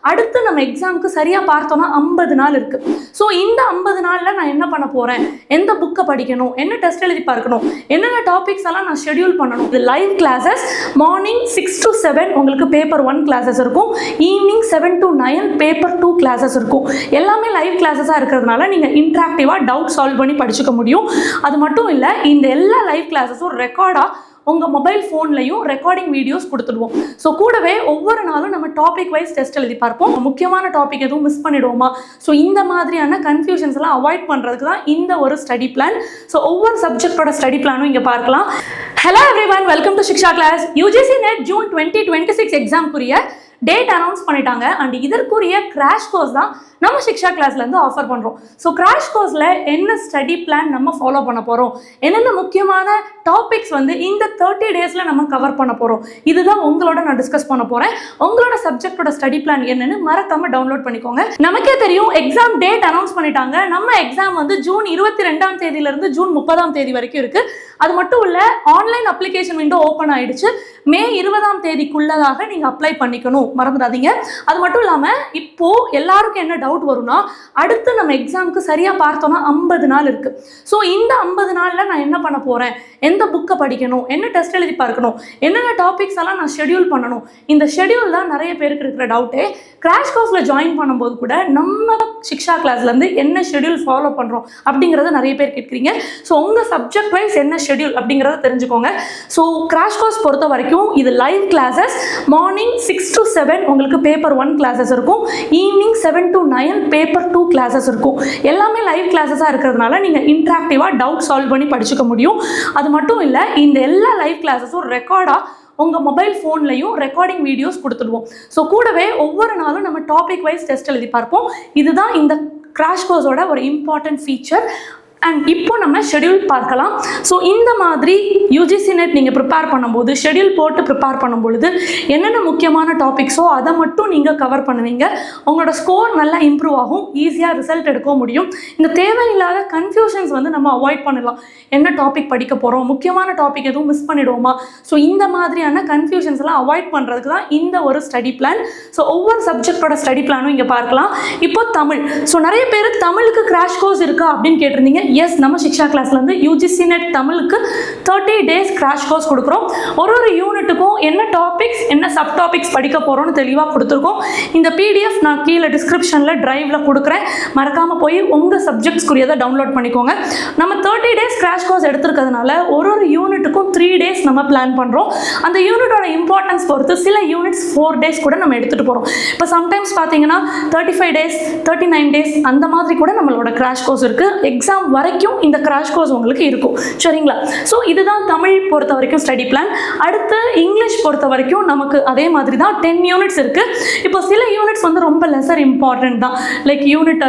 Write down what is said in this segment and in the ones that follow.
அடுத்து நம்ம எக்ஸாமுக்கு சரியாக பார்த்தோம்னா 50 நாள் இருக்குது. ஸோ இந்த 50 நாளில் நான் என்ன பண்ண போகிறேன், எந்த புக்கை படிக்கணும், என்ன டெஸ்ட் எழுதி பார்க்கணும், என்னென்ன டாபிக்ஸ் எல்லாம் நான் ஷெடியூல் பண்ணணும். இது லைவ் கிளாஸஸ். மார்னிங் 6 to 7 உங்களுக்கு பேப்பர் 1 கிளாஸஸ் இருக்கும். ஈவினிங் 7 to 9 பேப்பர் 2 கிளாஸஸ் இருக்கும். எல்லாமே லைவ் கிளாஸஸாக இருக்கிறதுனால நீங்கள் இன்ட்ராக்டிவாக டவுட் சால்வ் பண்ணி படிச்சுக்க முடியும். அது மட்டும் இல்லை, இந்த எல்லா லைவ் கிளாஸஸும் ரெக்கார்டாக உங்கள் மொபைல் ஃபோன்லையும் ரெக்கார்டிங் வீடியோஸ் கொடுத்துடுவோம். ஸோ கூடவே ஒவ்வொரு நாளும் நம்ம டாபிக் வைஸ் டெஸ்ட் எழுதி பார்ப்போம். முக்கியமான டாபிக் எதுவும் மிஸ் பண்ணிடுவோமா, ஸோ இந்த மாதிரியான கன்ஃபியூஷன்ஸ் எல்லாம் அவாய்ட் பண்ணுறதுக்கு தான் இந்த ஒரு ஸ்டடி பிளான். ஸோ ஒவ்வொரு சப்ஜெக்டோட ஸ்டடி பிளானும் இங்கே பார்க்கலாம். Hello everyone, welcome to Shiksha class. UGC NET June 2026 எக்ஸாம்க்குரிய டேட் அனௌன்ஸ் பண்ணிட்டாங்க. அண்ட் இதற்குரிய கிராஷ் கோர்ஸ் தான் நம்ம சிக்ஷா கிளாஸ்லேருந்து ஆஃபர் பண்ணுறோம். ஸோ கிராஷ் கோர்ஸில் என்ன ஸ்டடி பிளான் நம்ம ஃபாலோ பண்ண போகிறோம், என்னென்ன முக்கியமான டாபிக்ஸ் வந்து இந்த 30 டேஸில் நம்ம கவர் பண்ண போகிறோம், இதுதான் உங்களோட நான் டிஸ்கஸ் பண்ண போகிறேன். உங்களோட சப்ஜெக்டோட ஸ்டடி பிளான் என்னன்னு மறக்காமல் டவுன்லோட் பண்ணிக்கோங்க. நமக்கே தெரியும் எக்ஸாம் டேட் அனௌன்ஸ் பண்ணிட்டாங்க. நம்ம எக்ஸாம் வந்து ஜூன் 22ஆம் தேதியிலிருந்து ஜூன் 30ஆம் தேதி வரைக்கும் இருக்குது. அது மட்டும் இல்லை, ஆன்லைன் அப்ளிகேஷன் விண்டோ ஓப்பன் ஆயிடுச்சு. மே 20ஆம் தேதிக்குள்ளதாக நீங்கள் அப்ளை பண்ணிக்கணும், மறந்துடாதீங்க. அது மட்டும் இல்லாமல் இப்போ எல்லாருக்கும் என்ன டவுட் வரும்னா, அடுத்து நம்ம எக்ஸாமுக்கு சரியாக பார்த்தோம்னா 50 நாள் இருக்குது. ஸோ இந்த 50 நாளில் நான் என்ன பண்ண போகிறேன், எந்த புக்கை படிக்கணும், என்ன டெஸ்ட் எழுதி பார்க்கணும், என்னென்ன டாபிக்ஸ் எல்லாம் நான் ஷெடியூல் பண்ணணும். இந்த ஷெடியூல் தான் நிறைய பேருக்கு இருக்கிற டவுட்டே. கிராஷ் கோர்ஸில் ஜாயின் பண்ணும்போது கூட நம்ம சிக்ஷா கிளாஸ்லேருந்து என்ன ஷெடியூல் ஃபாலோ பண்ணுறோம் அப்படிங்கிறத நிறைய பேர் கேட்குறீங்க. ஸோ உங்கள் சப்ஜெக்ட் வைஸ் என்ன ஷெடியூல் அப்படிங்கிறத தெரிஞ்சுக்கோங்க. ஸோ கிராஷ் கோர்ஸ் பொறுத்த வரைக்கும் இது லைவ் கிளாஸஸ். மார்னிங் 6 to 7 உங்களுக்கு பேப்பர் 1 கிளாஸஸ் இருக்கும். ஈவினிங் 7 to 9 பேப்பர் 2 கிளாஸஸ் இருக்கும். எல்லாமே லைவ் கிளாஸஸாக இருக்கிறதுனால நீங்கள் இன்ட்ராக்டிவாக டவுட் சால்வ் பண்ணி படிச்சுக்க முடியும். அது மட்டும் இல்லை, இந்த எல்லா லைவ் கிளாஸஸும் ரெக்கார்டாக உங்கள் மொபைல் ஃபோன்லையும் ரெக்கார்டிங் வீடியோஸ் கொடுத்துடுவோம். ஸோ கூடவே ஒவ்வொரு நாளும் நம்ம டாபிக் வைஸ் டெஸ்ட் எழுதி பார்ப்போம். இதுதான் இந்த கிராஷ் கோர்ஸோட ஒரு இம்பார்ட்டன்ட் ஃபீச்சர். அண்ட் இப்போ நம்ம ஷெடியூல் பார்க்கலாம். ஸோ இந்த மாதிரி யூஜிசி நெட் நீங்கள் ப்ரிப்பேர் பண்ணும்போது, ஷெடியூல் போட்டு ப்ரிப்பேர் பண்ணும்பொழுது என்னென்ன முக்கியமான டாபிக்ஸோ அதை மட்டும் நீங்கள் கவர் பண்ணுவீங்க. உங்களோட ஸ்கோர் நல்லா இம்ப்ரூவ் ஆகும், ஈஸியாக ரிசல்ட் எடுக்க முடியும். இந்த தேவையில்லாத கன்ஃபியூஷன்ஸ் வந்து நம்ம அவாய்ட் பண்ணலாம். என்ன டாபிக் படிக்க போகிறோம், முக்கியமான டாபிக் எதுவும் மிஸ் பண்ணிடுவோமா, ஸோ இந்த மாதிரியான கன்ஃபியூஷன்ஸ் எல்லாம் அவாய்ட் பண்ணுறதுக்கு தான் இந்த ஒரு ஸ்டடி பிளான். ஸோ ஒவ்வொரு சப்ஜெக்டோட ஸ்டடி பிளானும் இங்கே பார்க்கலாம். இப்போ தமிழ். ஸோ நிறைய பேர் தமிழுக்கு கிராஷ் கோர்ஸ் இருக்கா அப்படின்னு கேட்டிருந்தீங்க. எஸ், நம்ம சிக்ஷா கிளாஸ்லேருந்து யூஜிசி நெட் தமிழுக்கு 30 டேஸ் கிராஷ் கோர்ஸ் கொடுக்குறோம். ஒரு யூனிட்டுக்கும் என்ன டாபிக்ஸ், என்ன சப் டாபிக்ஸ் படிக்க போகிறோம்னு தெளிவாக கொடுத்துருக்கோம். இந்த பிடிஎஃப் நான் கீழே டிஸ்கிரிப்ஷனில் ட்ரைவில் கொடுக்குறேன். மறக்காமல் போய் உங்கள் சப்ஜெக்ட்ஸ்க்குரியதை டவுன்லோட் பண்ணிக்கோங்க. நம்ம 30 டேஸ் கிராஷ் கோர்ஸ் எடுத்துருக்கிறதுனால ஒரு யூனிட்டுக்கும் 3 டேஸ் நம்ம பிளான் பண்ணுறோம். அந்த யூனிட்டோட இம்பார்ட்டன்ஸ் பொறுத்து சில யூனிட்ஸ் 4 டேஸ் கூட நம்ம எடுத்துகிட்டு போகிறோம். இப்போ சம்டைம்ஸ் பார்த்தீங்கன்னா 35 டேஸ் 39 டேஸ் அந்த மாதிரி கூட நம்மளோட கிராஷ் கோர்ஸ் இருக்குது. எக்ஸாம் வரைக்கும் இந்த கிராஷ் கோர்ஸ் உங்களுக்கு இருக்கும், சரிங்களா? ஸோ இதுதான் தமிழ் பொறுத்த வரைக்கும் ஸ்டடி பிளான். அடுத்து இங்கிலீஷ் பொறுத்த வரைக்கும் நமக்கு அதே மாதிரி தான் 10 யூனிட்ஸ் இருக்குது. இப்போ சில யூனிட்ஸ் வந்து ரொம்ப லெசர் இம்பார்ட்டன்ட் தான். லைக் யூனிட்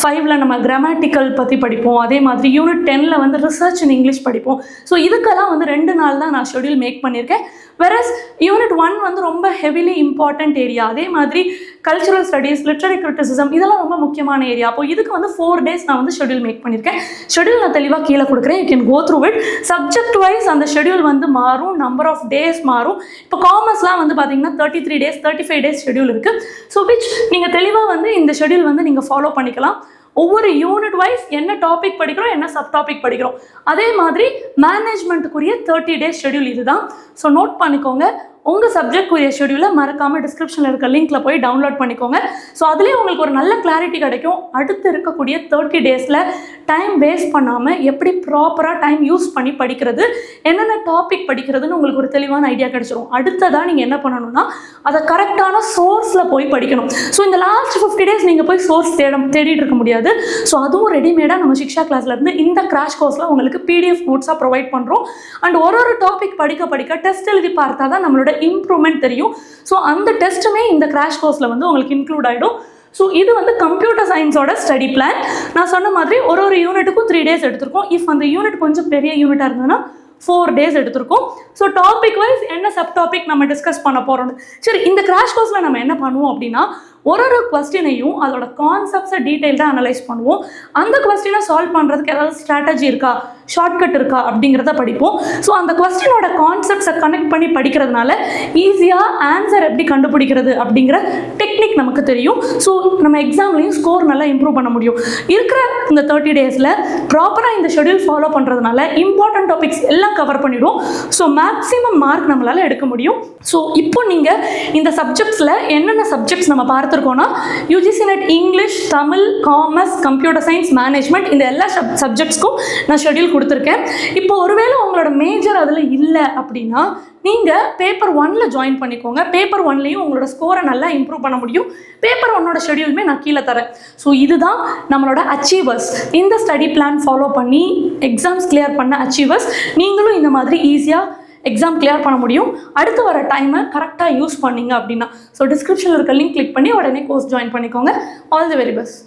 5ல் நம்ம கிராமட்டிக்கல் பற்றி படிப்போம். அதே மாதிரி யூனிட் 10ல் வந்து ரிசர்ச் இன் இங்கிலீஷ் படிப்போம். ஸோ இதுக்கெல்லாம் வந்து 2 நாள் தான் நான் ஷெடியூல் மேக் பண்ணியிருக்கேன். வெரஸ் யூனிட் 1 வந்து ரொம்ப ஹெவிலி இம்பார்ட்டன்ட் ஏரியா. அதே மாதிரி கல்ச்சுரல் ஸ்டடீஸ், லிட்ரரி கிரிட்டிசிசம் இதெல்லாம் ரொம்ப முக்கியமான ஏரியா. அப்போ இதுக்கு வந்து 4 டேஸ் நான் வந்து ஷெடியூல் மேக் பண்ணியிருக்கேன். ஷெடியூல் நான் தெளிவாக கீழே கொடுக்குறேன், you can go through it. Subject wise அந்த ஷெடியூல் வந்து மாறும், நம்பர் ஆஃப் டேஸ் மாறும். இப்போ காமர்ஸ்லாம் வந்து பார்த்தீங்கன்னா 33 டேஸ் 35 டேஸ் ஷெடியூல் இருக்குது. ஸோ விச் நீங்கள் தெளிவாக வந்து இந்த ஷெடியூல் வந்து நீங்கள் ஃபாலோ பண்ணிக்கலாம். ஒவ்வொரு யூனிட் வைஸ் என்ன டாபிக் படிக்கிறோம், என்ன சப் டாபிக் படிக்கிறோம். அதே மாதிரி மேனேஜ்மெண்ட்டுக்குரிய 30 டேஸ் ஷெடியூல் இதுதான். ஸோ நோட் பண்ணிக்கோங்க. உங்கள் சப்ஜெக்ட்க்குரிய ஷெடியூலை மறக்காமல் டிஸ்கிரிப்ஷனில் இருக்க லிங்க்கில் போய் டவுன்லோட் பண்ணிக்கோங்க. ஸோ அதுலேயே உங்களுக்கு ஒரு நல்ல கிளாரிட்டி கிடைக்கும். அடுத்து இருக்கக்கூடிய 30 டேஸில் டைம் வேஸ்ட் பண்ணாமல் எப்படி ப்ராப்பராக டைம் யூஸ் பண்ணி படிக்கிறது, என்னென்ன டாபிக் படிக்கிறதுன்னு உங்களுக்கு ஒரு தெளிவான ஐடியா கிடைச்சிடும். அடுத்ததாக நீங்கள் என்ன பண்ணணும்னா அதை கரெக்டான சோர்ஸில் போய் படிக்கணும். ஸோ இந்த லாஸ்ட் 50 டேஸ் நீங்கள் போய் சோர்ஸ் தேடிட்டு இருக்க முடியாது. ஸோ அதுவும் ரெடிமேடாக நம்ம சிக்ஷா கிளாஸ்லேருந்து இந்த கிராஷ் கோர்ஸில் உங்களுக்கு பிடிஎஃப் நோட்ஸாக ப்ரொவைட் பண்ணுறோம். அண்ட் ஒரு டாபிக் படிக்க டெஸ்ட் எழுதி பார்த்தா தான் நம்மளோட இம்ப்ரூவ்மெண்ட் தெரியும். ஸோ அந்த டெஸ்ட்டுமே இந்த கிராஷ் கோர்ஸில் வந்து உங்களுக்கு இன்க்ளூட் ஆகிடும். ஸோ இது வந்து கம்ப்யூட்டர் சயின்ஸோட ஸ்டடி பிளான். நான் சொன்ன மாதிரி ஒரு யூனிட்டுக்கும் 3 டேஸ் எடுத்திருக்கோம். இஃப் அந்த யூனிட் கொஞ்சம் பெரிய யூனிட்டாக இருந்ததுன்னா 4 டேஸ் எடுத்திருக்கோம். ஸோ டாபிக் வைஸ் என்ன சப் டாபிக் நம்ம டிஸ்கஸ் பண்ண போகிறோம். சரி, இந்த கிராஷ் கோர்ஸில் நம்ம என்ன பண்ணுவோம் அப்படின்னா ஒரு கொஸ்டினையும் அதோட கான்செப்ட்ஸை டீட்டெயில்டாக அனலைஸ் பண்ணுவோம். அந்த கொஸ்டினை சால்வ் பண்ணுறதுக்கு ஏதாவது ஸ்ட்ராட்டஜி இருக்கா, ஷார்ட்கட் இருக்கா அப்படிங்கிறத படிப்போம். ஸோ அந்த கொஸ்டினோட கான்செப்ட்ஸை கனெக்ட் பண்ணி படிக்கிறதுனால ஈஸியாக ஆன்சர் எப்படி கண்டுபிடிக்கிறது அப்படிங்கிற டெக்னிக் நமக்கு தெரியும். ஸோ நம்ம எக்ஸாம்லேயும் ஸ்கோர் நல்லா இம்ப்ரூவ் பண்ண முடியும். இருக்கிற இந்த 30 டேஸில் ப்ராப்பராக இந்த ஷெடியூல் ஃபாலோ பண்ணுறதுனால இம்பார்ட்டன்ட் டாபிக்ஸ் எல்லாம் கவர் பண்ணிவிடும். ஸோ மேக்ஸிமம் மார்க் நம்மளால் எடுக்க முடியும். ஸோ இப்போ நீங்கள் இந்த சப்ஜெக்ட்ஸில் என்னென்ன சப்ஜெக்ட்ஸ் நம்ம பார்த்துருக்கோன்னா UGC NET English, Tamil, commerce, computer science, management இந்த எல்லா சப்ஜெக்ட்ஸ்க்கும் நான் ஷெடியூல் கொடுத்துருக்கேன். இப்போ ஒருவேளை உங்களோட மேஜர் அதில் இல்லை அப்படின்னா நீங்கள் பேப்பர் 1ல் ஜாயின் பண்ணிக்கோங்க. பேப்பர் 1லையும் உங்களோட ஸ்கோரை நல்லா இம்ப்ரூவ் பண்ண முடியும். பேப்பர் 1ஓட ஷெடியூலுமே நான் கீழே தரேன். ஸோ இதுதான் நம்மளோட அச்சீவர்ஸ். இந்த ஸ்டடி பிளான் ஃபாலோ பண்ணி எக்ஸாம்ஸ் கிளியர் பண்ண அச்சீவர்ஸ். நீங்களும் இந்த மாதிரி ஈஸியாக எக்ஸாம் கிளியர் பண்ண முடியும். அடுத்து வர டைமை கரெக்டாக யூஸ் பண்ணிங்க அப்படின்னா. ஸோ டிஸ்கிரிப்ஷனில் இருக்க லிங்க் கிளிக் பண்ணி உடனே கோர்ஸ் ஜாயின் பண்ணிக்கோங்க. All the very best.